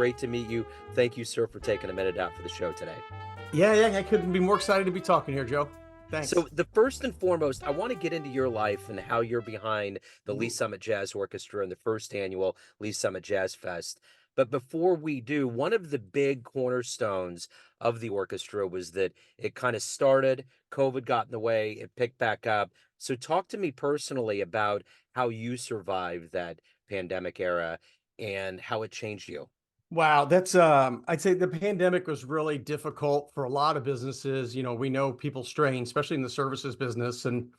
great to meet you. Thank you, sir, for taking a minute out for the show today. Yeah, I couldn't be more excited to be talking here, Joe. Thanks. So, the first and foremost, I want to get into your life and how you're behind the Lee Mhm. Summit Jazz Orchestra and the first annual Lee Summit Jazz Fest. But before we do, one of the big cornerstones of the orchestra was that it kind of started, COVID got in the way, it picked back up. So, talk to me personally about how you survived that pandemic era and how it changed you. Wow, that's I'd say the pandemic was really difficult for a lot of businesses. We know people strain, especially in the services business. And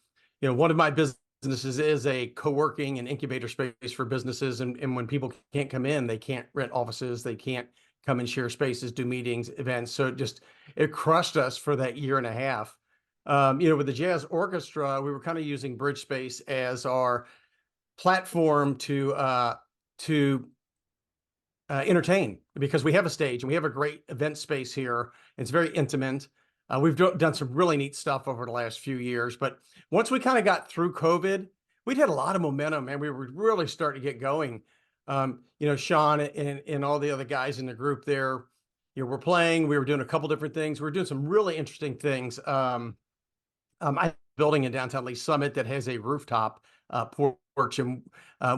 one of my businesses is a co-working and incubator space for businesses. And when people can't come in, they can't rent offices, they can't come and share spaces, do meetings, events. So it crushed us for that year and a half. With the jazz orchestra, we were kind of using Bridge Space as our platform to entertain, because we have a stage and we have a great event space here. It's very intimate. We've done some really neat stuff over the last few years, but once we kind of got through COVID, we'd had a lot of momentum and we were really starting to get going. Sean and all the other guys in the group there, we're playing. We were doing a couple different things. We were doing some really interesting things. I have a building in downtown Lee Summit that has a rooftop porch, and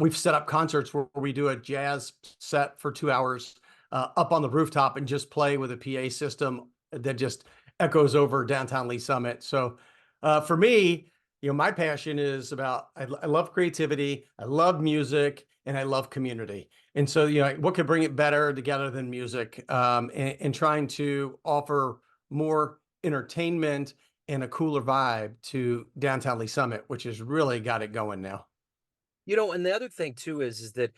we've set up concerts where we do a jazz set for 2 hours up on the rooftop and just play with a PA system that just echoes over downtown Lee Summit. So for me, my passion is I love creativity, I love music, and I love community. And so, what could bring it better together than music, and trying to offer more entertainment and a cooler vibe to downtown Lee Summit, which has really got it going now. And the other thing too is that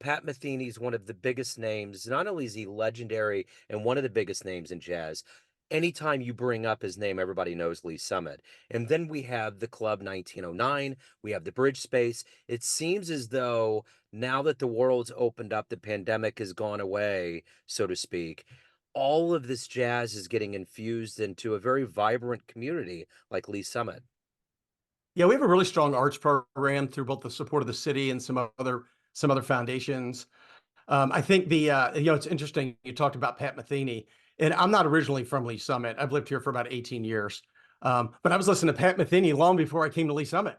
Pat Metheny is one of the biggest names. Not only is he legendary and one of the biggest names in jazz, anytime you bring up his name, everybody knows Lee Summit. And then we have the Club 1909, we have the Bridge Space. It seems as though now that the world's opened up, the pandemic has gone away, so to speak. All of this jazz is getting infused into a very vibrant community like Lee Summit. Yeah, we have a really strong arts program through both the support of the city and some other foundations. I think it's interesting you talked about Pat Metheny, and I'm not originally from Lee Summit. I've lived here for about 18 years, but I was listening to Pat Metheny long before I came to Lee Summit.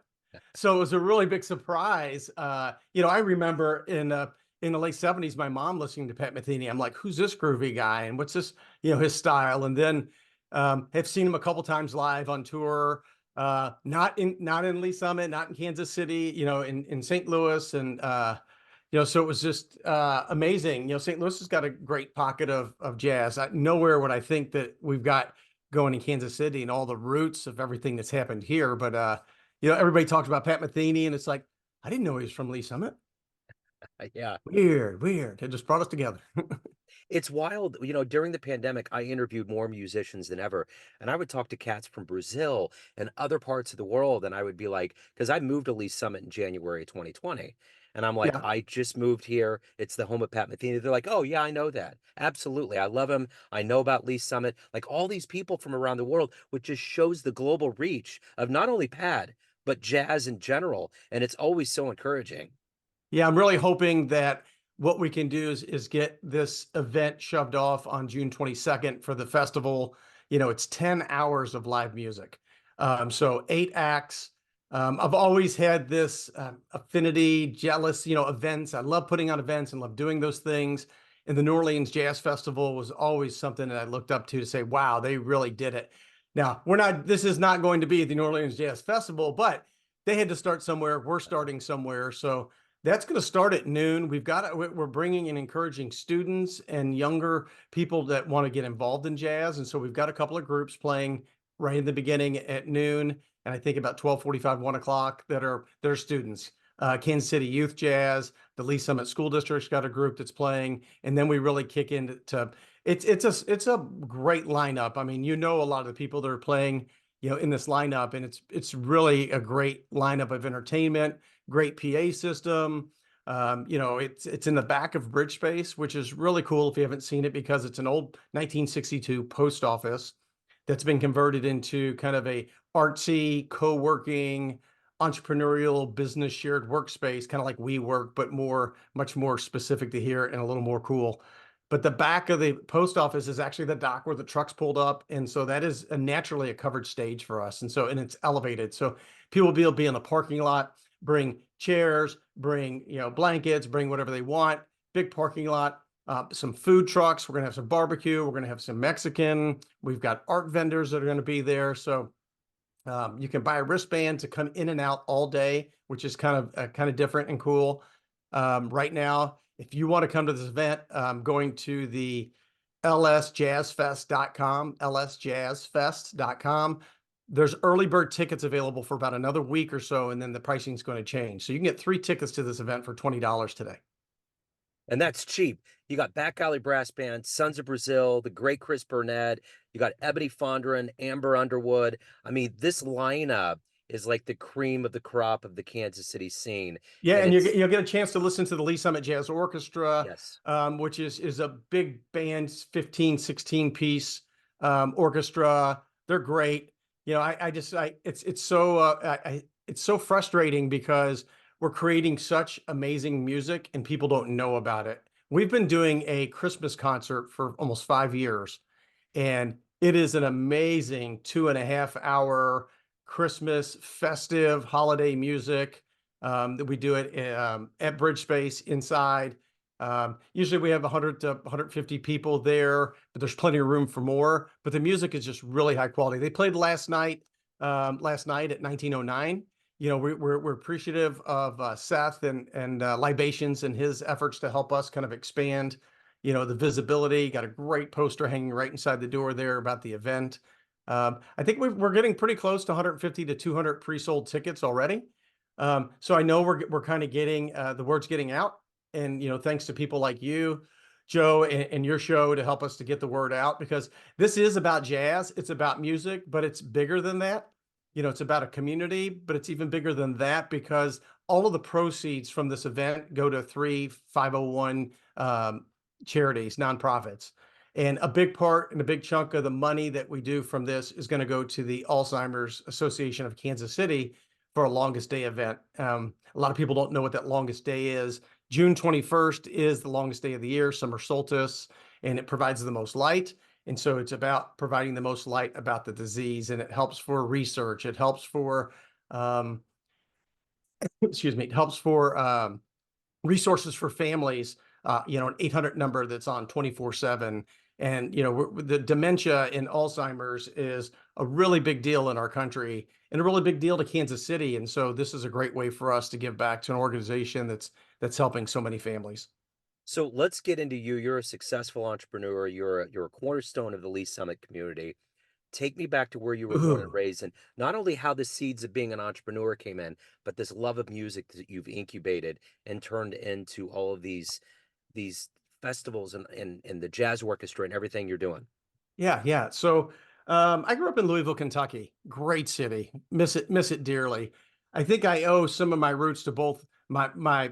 So it was a really big surprise. I remember in the late 70s, my mom listening to Pat Metheny. I'm like, who's this groovy guy? And what's this, his style? And then have seen him a couple times live on tour. Not in Lee Summit, not in Kansas City, in St. Louis. And so it was just amazing. St. Louis has got a great pocket of jazz. Nowhere would I think that we've got going in Kansas City and all the roots of everything that's happened here. But everybody talks about Pat Metheny, and it's like, I didn't know he was from Lee Summit. Yeah. Weird. It just brought us together. It's wild. During the pandemic, I interviewed more musicians than ever. And I would talk to cats from Brazil and other parts of the world. And I would be like, because I moved to Lee Summit in January 2020. And I'm like, Yeah. I just moved here. It's the home of Pat Metheny. They're like, oh, yeah, I know that. Absolutely. I love him. I know about Lee Summit. Like all these people from around the world, which just shows the global reach of not only Pat, but jazz in general. And it's always so encouraging. Yeah, I'm really hoping that what we can do is get this event shoved off on June 22nd for the festival. It's 10 hours of live music. So 8 acts. I've always had this affinity, jealous, events. I love putting on events and love doing those things. And the New Orleans Jazz Festival was always something that I looked up to say, wow, they really did it. Now, this is not going to be the New Orleans Jazz Festival, but they had to start somewhere. We're starting somewhere. So that's going to start at noon. We're bringing and encouraging students and younger people that want to get involved in jazz. And so we've got a couple of groups playing right in the beginning at noon. And I think about 12:45, 1 o'clock that are students. Kansas City Youth Jazz, the Lee Summit School District's got a group that's playing. And then we really kick into it's a great lineup. I mean, a lot of the people that are playing, in this lineup, and it's really a great lineup of entertainment, great PA system. It's in the back of Bridge Space, which is really cool if you haven't seen it, because it's an old 1962 post office that's been converted into kind of a artsy co-working entrepreneurial business shared workspace, kind of like WeWork, but much more specific to here and a little more cool. But the back of the post office is actually the dock where the trucks pulled up, and so that is naturally a covered stage for us. And it's elevated, so people will be able to be in the parking lot, bring chairs, bring blankets, bring whatever they want. Big parking lot. Some food trucks. We're gonna have some barbecue. We're gonna have some Mexican. We've got art vendors that are going to be there. So you can buy a wristband to come in and out all day, which is kind of different and cool. Right now, if you want to come to this event, going to the lsjazzfest.com, lsjazzfest.com. There's early bird tickets available for about another week or so, and then the pricing is going to change. So you can get 3 tickets to this event for $20 today. And that's cheap. You got Back Alley Brass Band, Sons of Brazil, the great Chris Burnett. You got Ebony Fondren, Amber Underwood. I mean, this lineup is like the cream of the crop of the Kansas City scene. Yeah, And and it's, you'll get a chance to listen to the Lee Summit Jazz Orchestra, yes. which is a big band, 15, 16 piece orchestra. They're great. It's so frustrating because we're creating such amazing music and people don't know about it. We've been doing a Christmas concert for almost 5 years, and it is an amazing 2.5 hour Christmas festive holiday music that we do it at Bridge Space inside. Usually we have 100 to 150 people there, but there's plenty of room for more. But the music is just really high quality. They played last night at 1909. We're appreciative of Seth and Libations and his efforts to help us kind of expand, the visibility. Got a great poster hanging right inside the door there about the event. I think we're getting pretty close to 150 to 200 pre-sold tickets already. So I know we're kind of getting the word's getting out, and thanks to people like you, Joe, and your show to help us to get the word out, because this is about jazz. It's about music, but it's bigger than that. It's about a community, but it's even bigger than that because all of the proceeds from this event go to 3 501 charities, nonprofits. And a big part and a big chunk of the money that we do from this is going to go to the Alzheimer's Association of Kansas City for a longest day event. A lot of people don't know what that longest day is. June 21st is the longest day of the year, summer solstice, and it provides the most light. And so it's about providing the most light about the disease, and it helps for research. It helps for, excuse me, it helps for resources for families, an 800 number that's on 24/7. And, the dementia in Alzheimer's is a really big deal in our country and a really big deal to Kansas City. And so this is a great way for us to give back to an organization that's helping so many families. So let's get into you. You're a successful entrepreneur. You're a cornerstone of the Lee Summit community. Take me back to where you were born and Ooh. raised, and not only how the seeds of being an entrepreneur came in, but this love of music that you've incubated and turned into all of these festivals and the jazz orchestra and everything you're doing. Yeah, yeah. So I grew up in Louisville, Kentucky. Great city. Miss it dearly. I think I owe some of my roots to both my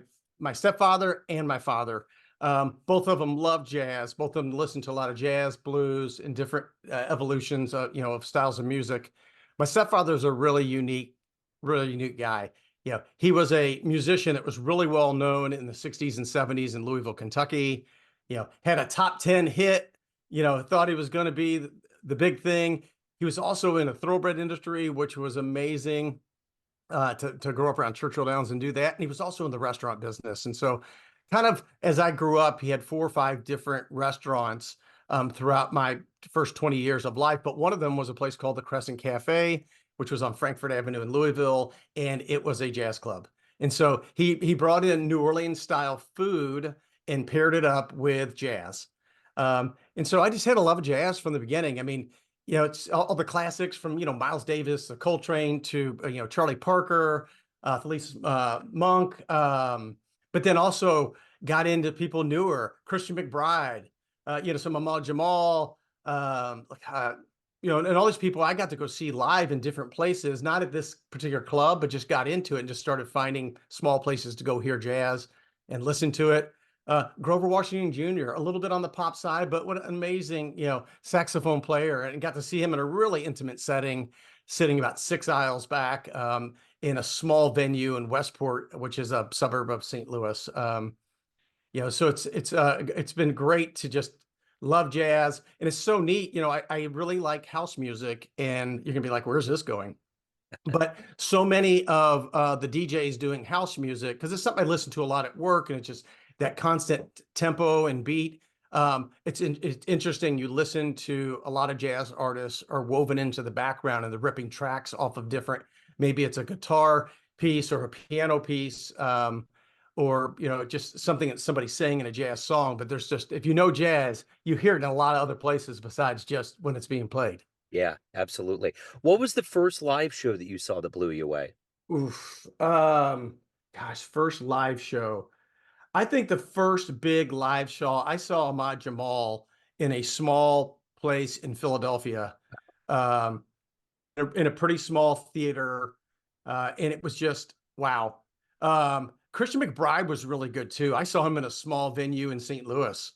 stepfather and my father. Both of them love jazz. Both of them listen to a lot of jazz, blues, and different evolutions, of styles of music. My stepfather is a really unique guy. He was a musician that was really well known in the 60s and 70s in Louisville, Kentucky. Had a top 10 hit, thought he was going to be the big thing. He was also in a thoroughbred industry, which was amazing to grow up around Churchill Downs and do that. And he was also in the restaurant business. And so, kind of as I grew up, he had 4 or 5 different restaurants throughout my first 20 years of life. But one of them was a place called the Crescent Cafe, which was on Frankfurt Avenue in Louisville, and it was a jazz club. And so he brought in New Orleans style food and paired it up with jazz. And so I just had a love of jazz from the beginning. I mean, it's all the classics from, Miles Davis, Coltrane to, Charlie Parker, Felice Monk, but then also got into people newer, Christian McBride, some Ahmad Jamal, and all these people I got to go see live in different places, not at this particular club, but just got into it and just started finding small places to go hear jazz and listen to it. Grover Washington Jr., a little bit on the pop side, but what an amazing, saxophone player, and got to see him in a really intimate setting sitting about 6 aisles back in a small venue in Westport, which is a suburb of St. Louis. So it's been great to just love jazz, and it's so neat. I really like house music, and you're gonna be like, "Where's this going?" But so many of the DJs doing house music, because it's something I listen to a lot at work, and it's just that constant tempo and beat. It's interesting. You listen to a lot of jazz artists are woven into the background and the ripping tracks off of different. Maybe it's a guitar piece or a piano piece, or just something that somebody's saying in a jazz song. But there's just, if you know jazz, you hear it in a lot of other places besides just when it's being played. Yeah, absolutely. What was the first live show that you saw that blew you away? Oof. Gosh, first live show. I think the first big live show I saw Ahmad Jamal in a small place in Philadelphia, um, in a pretty small theater, and it was just wow. Christian McBride was really good too. I saw him in a small venue in St. Louis,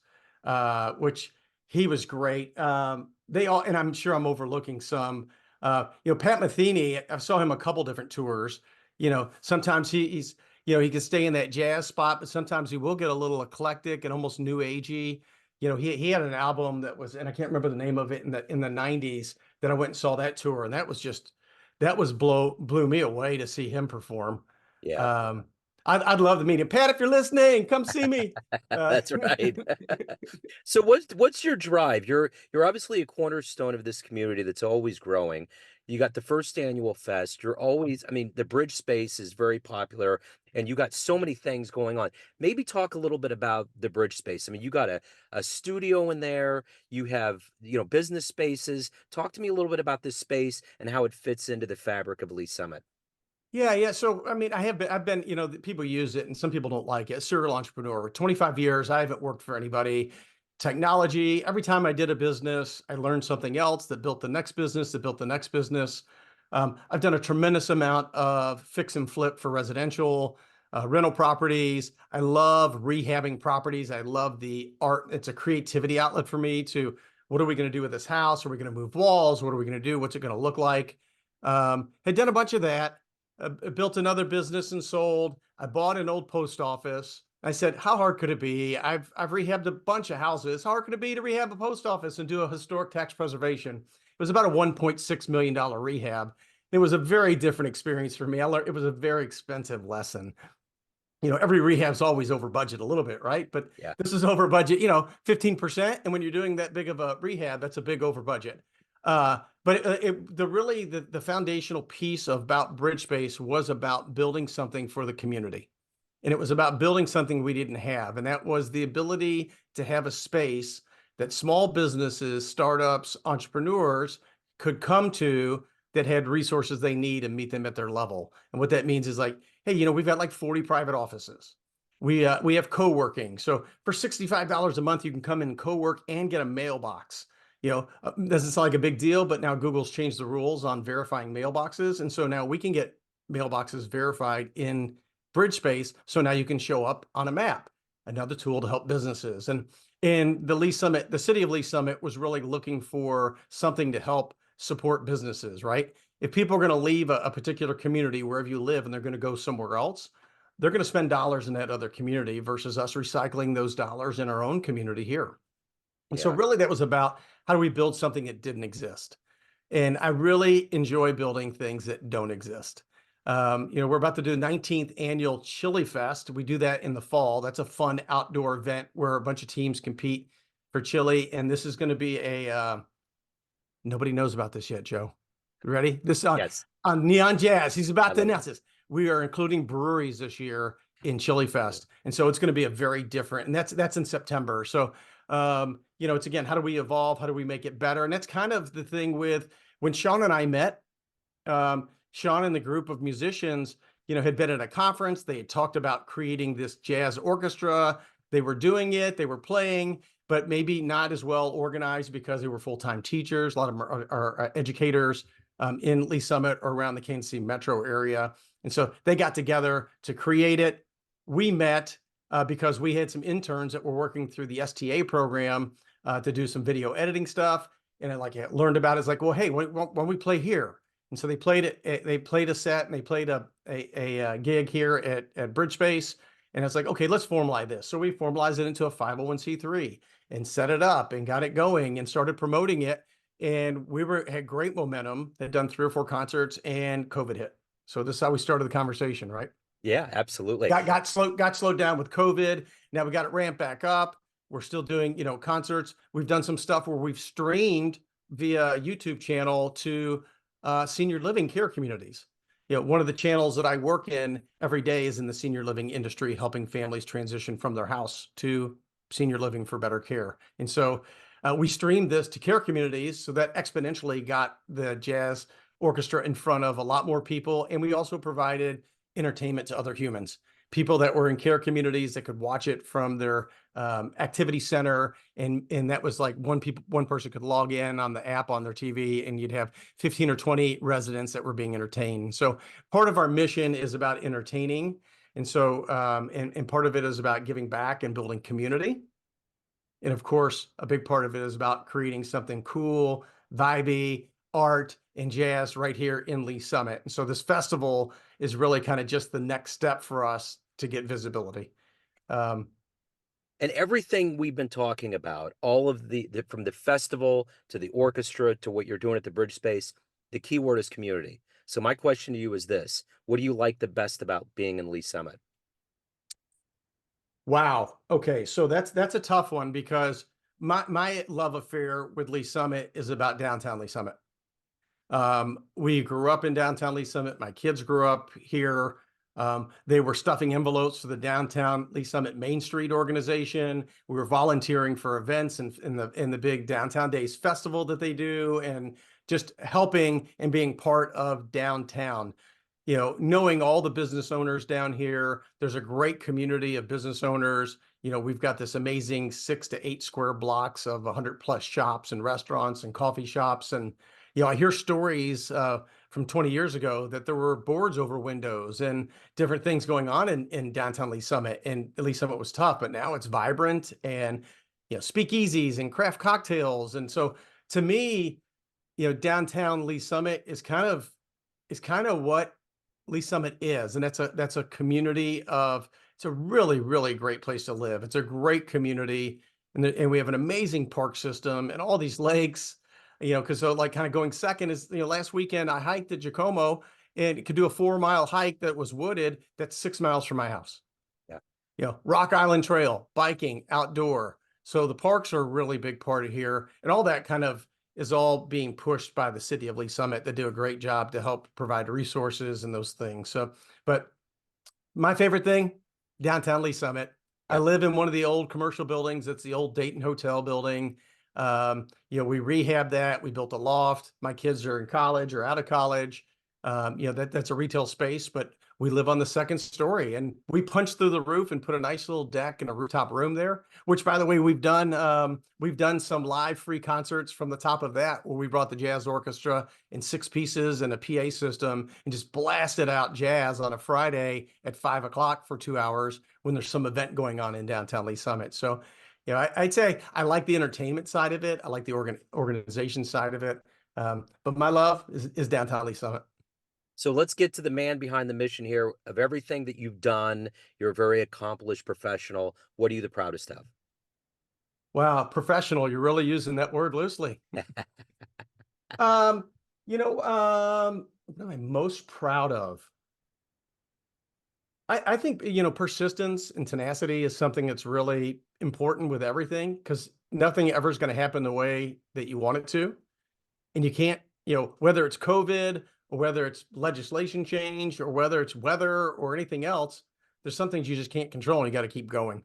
which he was great. They all, and I'm sure I'm overlooking some. Pat Metheny. I saw him a couple different tours. Sometimes he's he can stay in that jazz spot, but sometimes he will get a little eclectic and almost new agey. He had an album that was, and I can't remember the name of it, in the '90s, that I went and saw that tour, and that was blew me away to see him perform. Yeah, Um, I'd love to meet him. Pat, if you're listening, come see me. that's right. So what's your drive? You're obviously a cornerstone of this community that's always growing. You got the first annual fest. You're always, I mean, the bridge space is very popular, and you got so many things going on. Maybe talk a little bit about the bridge space. I mean, you got a studio in there, you have, business spaces. Talk to me a little bit about this space and how it fits into the fabric of Lee Summit. Yeah, yeah. So, I mean, I've been, people use it and some people don't like it. Serial entrepreneur, 25 years. I haven't worked for anybody. Technology, every time I did a business, I learned something else that built the next business, that built the next business. I've done a tremendous amount of fix and flip for residential, rental properties. I love rehabbing properties. I love the art. It's a creativity outlet for me to, what are we going to do with this house? Are we going to move walls? What are we going to do? What's it going to look like? Had done a bunch of that. Built another business and sold. I bought an old post office. I said, how hard could it be? I've rehabbed a bunch of houses. How hard could it be to rehab a post office and do a historic tax preservation? It was about a $1.6 million rehab. It was a very different experience for me. I learned it was a very expensive lesson. Every rehab's always over budget a little bit, right? But Yeah. this is over budget, 15%. And when you're doing that big of a rehab, that's a big over budget. But the foundational piece about Bridge Space was about building something for the community. And it was about building something we didn't have. And that was the ability to have a space that small businesses, startups, entrepreneurs could come to, that had resources they need and meet them at their level. And what that means is like, hey, we've got like 40 private offices. We have co-working. So for $65 a month, you can come in and co-work and get a mailbox. Doesn't sound like a big deal, but now Google's changed the rules on verifying mailboxes. And so now we can get mailboxes verified in Bridge Space. So now you can show up on a map, another tool to help businesses. And the Lee Summit, the city of Lee Summit was really looking for something to help support businesses, right? If people are going to leave a particular community wherever you live and they're going to go somewhere else, they're going to spend dollars in that other community versus us recycling those dollars in our own community here. And so Yeah. really that was about, how do we build something that didn't exist? And I really enjoy building things that don't exist. We're about to do the 19th annual Chili Fest. We do that in the fall. That's a fun outdoor event where a bunch of teams compete for chili. And this is going to be nobody knows about this yet, Joe. You ready? This Yes. on Neon Jazz. He's I about to love announce this. We are including breweries this year in Chili Fest. And so it's going to be a very different, and that's in September. So, it's again, how do we evolve? How do we make it better? And that's kind of the thing with when Sean and I met. Sean and the group of musicians, had been at a conference. They had talked about creating this jazz orchestra. They were doing it. They were playing, but maybe not as well organized because they were full-time teachers. A lot of them are educators in Lee Summit or around the Kansas City metro area. And so they got together to create it. We met because we had some interns that were working through the STA program to do some video editing stuff. And I learned about it. It's like, well, hey, why don't we play here? And so they played it. They played a set and they played a gig here at Bridge Space. And it's like, okay, let's formalize this. So we formalized it into a 501c3 and set it up and got it going and started promoting it. And we had great momentum. Had done 3 or 4 concerts, and COVID hit. So this is how we started the conversation, right? Yeah, absolutely. Got slowed down with COVID. Now we got it ramped back up. We're still doing, concerts. We've done some stuff where we've streamed via YouTube channel to senior living care communities. One of the channels that I work in every day is in the senior living industry, helping families transition from their house to senior living for better care. And so we streamed this to care communities, so that exponentially got the jazz orchestra in front of a lot more people. And we also provided entertainment to other humans, people that were in care communities that could watch it from their activity center. And that was like one person could log in on the app on their TV, and you'd have 15 or 20 residents that were being entertained. So part of our mission is about entertaining. And so, and part of it is about giving back and building community. And of course, a big part of it is about creating something cool, vibey, art, and jazz right here in Lee Summit. And so this festival is really kind of just the next step for us to get visibility. And everything we've been talking about, all of the from the festival to the orchestra to what you're doing at the Bridge Space, the key word is community. So my question to you is this: what do you like the best about being in Lee Summit? Wow. Okay, so that's a tough one, because my love affair with Lee Summit is about downtown Lee Summit. We grew up in downtown Lee Summit. My kids grew up here. They were stuffing envelopes for the downtown Lee Summit Main Street organization. We were volunteering for events in the big Downtown Days festival that they do, and just helping and being part of downtown. Knowing all the business owners down here, there's a great community of business owners. We've got this amazing 6 to 8 square blocks of 100+ shops and restaurants and coffee shops. And I hear stories from 20 years ago that there were boards over windows and different things going on in downtown Lee Summit. And Lee Summit was tough, but now it's vibrant, and speakeasies and craft cocktails. And so to me, downtown Lee Summit is kind of what Lee Summit is. And that's a community of, it's a really, really great place to live. It's a great community. And we have an amazing park system and all these lakes, because so like kind of going second is, last weekend I hiked at Jacomo, and could do a 4-mile hike that was wooded. That's 6 miles from my house. Yeah. Rock Island Trail, biking, outdoor. So the parks are a really big part of here, and all that kind of is all being pushed by the city of Lee Summit. They do a great job to help provide resources and those things. So, but my favorite thing, downtown Lee Summit. I live in one of the old commercial buildings. It's the old Dayton Hotel building. We rehabbed that. We built a loft. My kids are in college or out of college. That's a retail space, but we live on the second story, and we punched through the roof and put a nice little deck and a rooftop room there, which, by the way, we've done some live free concerts from the top of that, where we brought the jazz orchestra in 6 pieces and a PA system and just blasted out jazz on a Friday at 5 o'clock for 2 hours when there's some event going on in downtown Lee Summit. So, I'd say I like the entertainment side of it. I like the organization side of it. But my love is downtown Lee Summit. So let's get to the man behind the mission here. Of everything that you've done, you're a very accomplished professional. What are you the proudest of? Wow, professional. You're really using that word loosely. What am I most proud of? I think, persistence and tenacity is something that's really important with everything, because nothing ever is going to happen the way that you want it to. And you can't, whether it's COVID or whether it's legislation change or whether it's weather or anything else, there's some things you just can't control, and you got to keep going.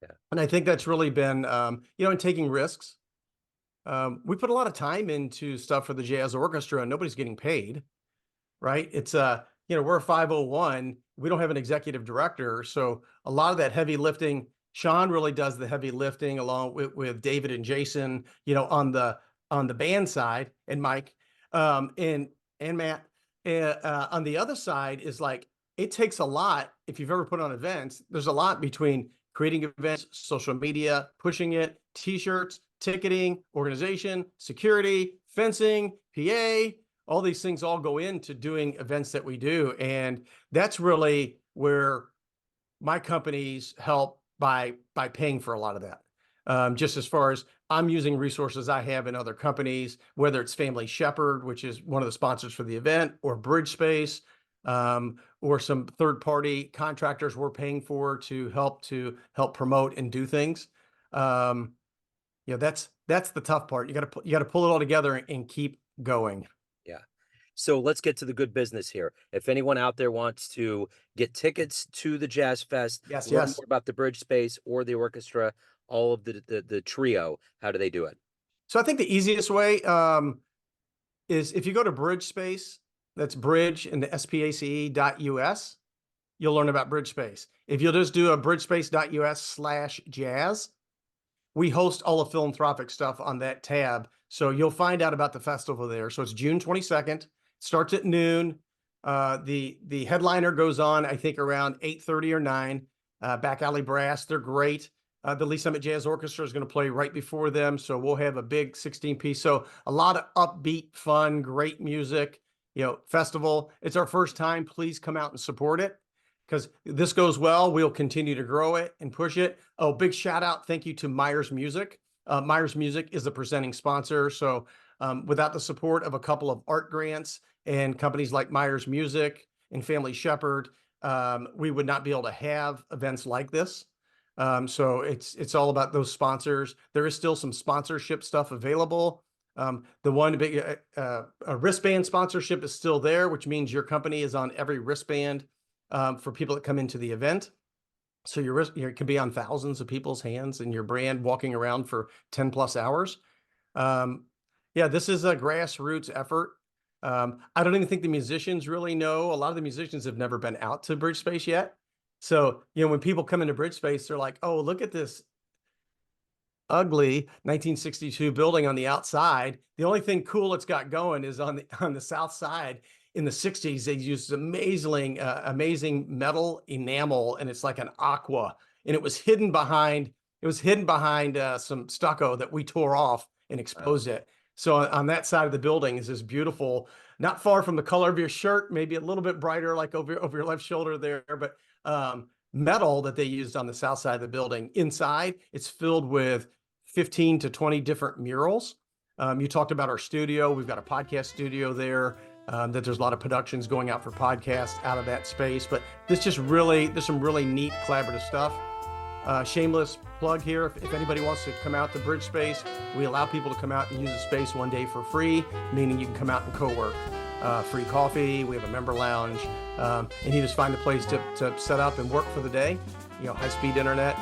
Yeah. And I think that's really been, in taking risks. We put a lot of time into stuff for the jazz orchestra, and nobody's getting paid, right? It's we're a 501. We don't have an executive director, so a lot of that heavy lifting, Sean really does the heavy lifting along with David and Jason, on the band side, and Mike, and Matt. On the other side is like, it takes a lot. If you've ever put on events, there's a lot between creating events, social media, pushing it, t-shirts, ticketing, organization, security, fencing, PA, all these things all go into doing events that we do. And that's really where my companies help by paying for a lot of that. Just as far as I'm using resources I have in other companies, whether it's Family Shepherd, which is one of the sponsors for the event, or BridgeSpace, or some third-party contractors we're paying for to help promote and do things. That's the tough part. You got to pull it all together and keep going. Yeah. So let's get to the good business here. If anyone out there wants to get tickets to the Jazz Fest, Yes, learn yes. more about the BridgeSpace or the orchestra, all of the trio, how do they do it? So I think the easiest way is if you go to BridgeSpace, that's bridge and the space.us, you'll learn about BridgeSpace. If you'll just do a bridgespace.us/jazz, we host all the philanthropic stuff on that tab. So you'll find out about the festival there. So it's June 22nd, starts at noon. The headliner goes on, I think, around 8:30 or 9. Back Alley Brass, they're great. The Lee Summit Jazz Orchestra is going to play right before them. So we'll have a big 16-piece. So a lot of upbeat, fun, great music, festival. It's our first time. Please come out and support it, because this goes well. We'll continue to grow it and push it. Oh, big shout out. Thank you to Myers Music. Myers Music is the presenting sponsor. So without the support of a couple of art grants and companies like Myers Music and Family Shepherd, we would not be able to have events like this. So it's all about those sponsors. There is still some sponsorship stuff available. The one big a wristband sponsorship is still there, which means your company is on every wristband for people that come into the event. So your wrist, it could be on thousands of people's hands and your brand walking around for 10 plus hours. This is a grassroots effort. I don't even think the musicians really know. A lot of the musicians have never been out to BridgeSpace yet. So, when people come into BridgeSpace, they're like, oh, look at this ugly 1962 building on the outside. The only thing cool it's got going is on the south side. In the 60s, they used amazing metal enamel, and it's like an aqua, and it was hidden behind some stucco that we tore off and exposed it. So on that side of the building is this beautiful, not far from the color of your shirt, maybe a little bit brighter, like over your left shoulder there, but metal that they used on the south side of the building. Inside, it's filled with 15 to 20 different murals. You talked about our studio. We've got a podcast studio there. That there's a lot of productions going out for podcasts out of that space, but there's some really neat collaborative stuff. Shameless plug here. If anybody wants to come out to BridgeSpace, we allow people to come out and use the space one day for free, meaning you can come out and co-work. Free coffee. We have a member lounge, and you just find a place to set up and work for the day. High-speed internet.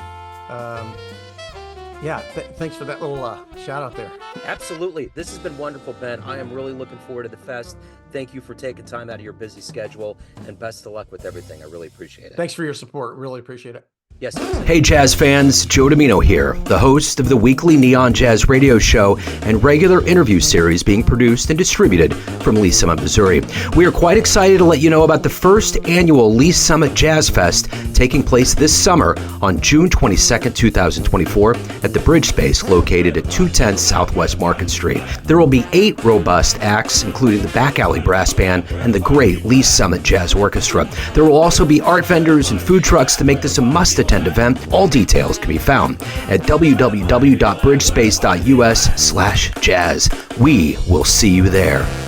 Thanks for that little shout out there. Absolutely. This has been wonderful, Ben. I am really looking forward to the fest. Thank you for taking time out of your busy schedule, and best of luck with everything. I really appreciate it. Thanks for your support. Really appreciate it. Yes. Hey Jazz fans, Joe Domino here, the host of the weekly Neon Jazz radio show and regular interview series being produced and distributed from Lee Summit, Missouri. We are quite excited to let you know about the first annual Lee Summit Jazz Fest taking place this summer on June 22nd, 2024 at the BridgeSpace located at 210 Southwest Market Street. There will be 8 robust acts, including the Back Alley Brass Band and the great Lee Summit Jazz Orchestra. There will also be art vendors and food trucks to make this a must-attend event. All details can be found at www.bridgespace.us/jazz. We will see you there.